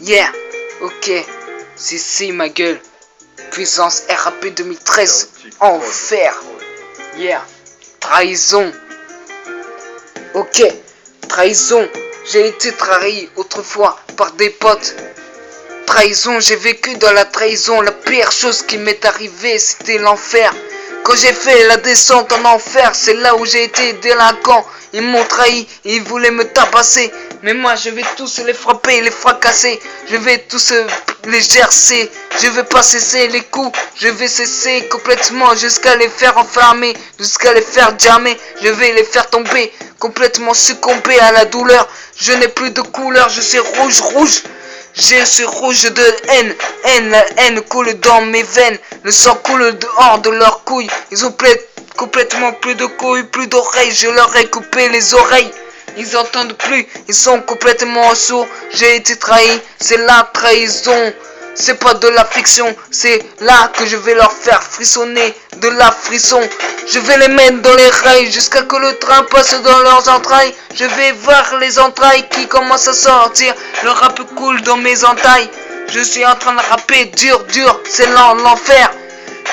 Yeah, ok. Si, ma gueule. Puissance RAP 2013. Enfer. Yeah. Trahison. Ok. Trahison. J'ai été trahi autrefois par des potes. Trahison, j'ai vécu dans la trahison. La pire chose qui m'est arrivée, c'était l'enfer. Quand j'ai fait la descente en enfer, c'est là où j'ai été délinquant. Ils m'ont trahi, ils voulaient me tabasser. Mais moi je vais tous les frapper, les fracasser. Je vais tous les gercer. Je vais pas cesser les coups. Je vais cesser complètement jusqu'à les faire enfermer. Jusqu'à les faire jammer. Je vais les faire tomber. Complètement succomber à la douleur. Je n'ai plus de couleur, je suis rouge. Je suis rouge de haine, la haine coule dans mes veines. Le sang coule dehors de leurs couilles. Ils ont complètement plus de couilles, plus d'oreilles. Je leur ai coupé les oreilles. Ils entendent plus, ils sont complètement sourds. J'ai été trahi, c'est la trahison. C'est pas de la fiction, c'est là que je vais leur faire frissonner de la frisson. Je vais les mettre dans les rails jusqu'à que le train passe dans leurs entrailles. Je vais voir les entrailles qui commencent à sortir. Le rap coule dans mes entailles. Je suis en train de rapper dur, c'est l'enfer.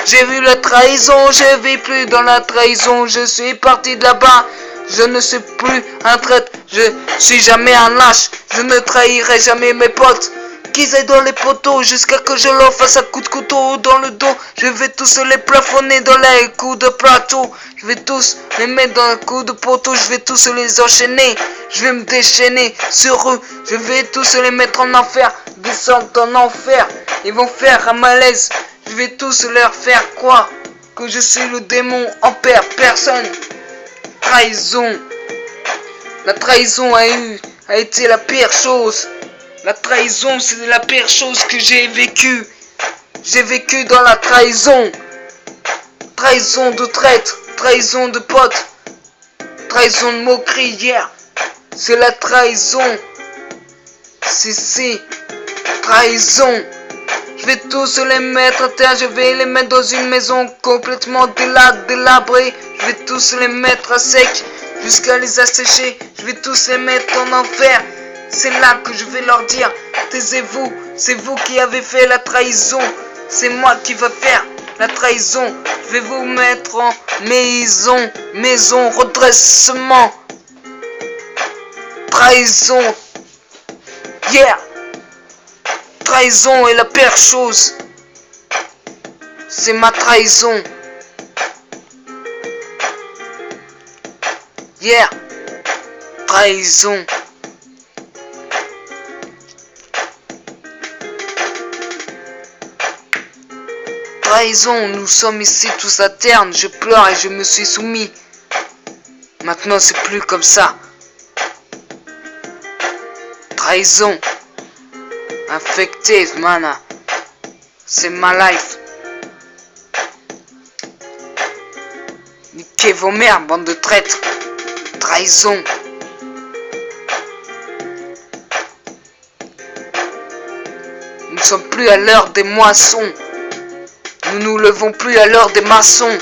J'ai vu la trahison, je vis plus dans la trahison. Je suis parti de là-bas. Je ne suis plus un traître, je suis jamais un lâche. Je ne trahirai jamais mes potes. Qu'ils aillent dans les poteaux jusqu'à que je leur fasse un coup de couteau dans le dos. Je vais tous les plafonner dans les coups de plateau. Je vais tous les mettre dans un coup de poteau. Je vais tous les enchaîner. Je vais me déchaîner sur eux. Je vais tous les mettre en enfer. Descendre en enfer. Ils vont faire un malaise. Je vais tous leur faire croire que je suis le démon en père personne. Trahison. La trahison a été la pire chose. La trahison, c'est la pire chose que j'ai vécue. J'ai vécu dans la trahison. Trahison de traître, trahison de pote, trahison de moquerie hier. C'est la trahison. C'est trahison. Je vais tous les mettre à terre, je vais les mettre dans une maison complètement délabrée. Je vais tous les mettre à sec jusqu'à les assécher. Je vais tous les mettre en enfer. C'est là que je vais leur dire, taisez-vous, c'est vous qui avez fait la trahison. C'est moi qui vais faire la trahison. Je vais vous mettre en maison, redressement. Trahison. Yeah. Trahison est la pire chose. C'est ma trahison. Yeah. Trahison. Trahison, nous sommes ici tous à terre. Je pleure et je me suis soumis. Maintenant c'est plus comme ça. Trahison. Infecté, man. C'est ma life. Niquez vos mères, bande de traîtres. Trahison. Nous ne sommes plus à l'heure des moissons. Nous nous levons plus à l'heure des maçons.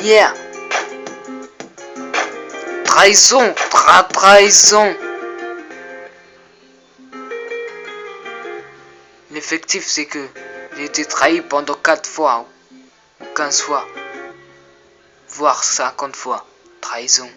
Yeah. Trahison, trahison. L'effectif, c'est que j'ai été trahi pendant 4 fois ou 15 fois, voire 50 fois. Trahison.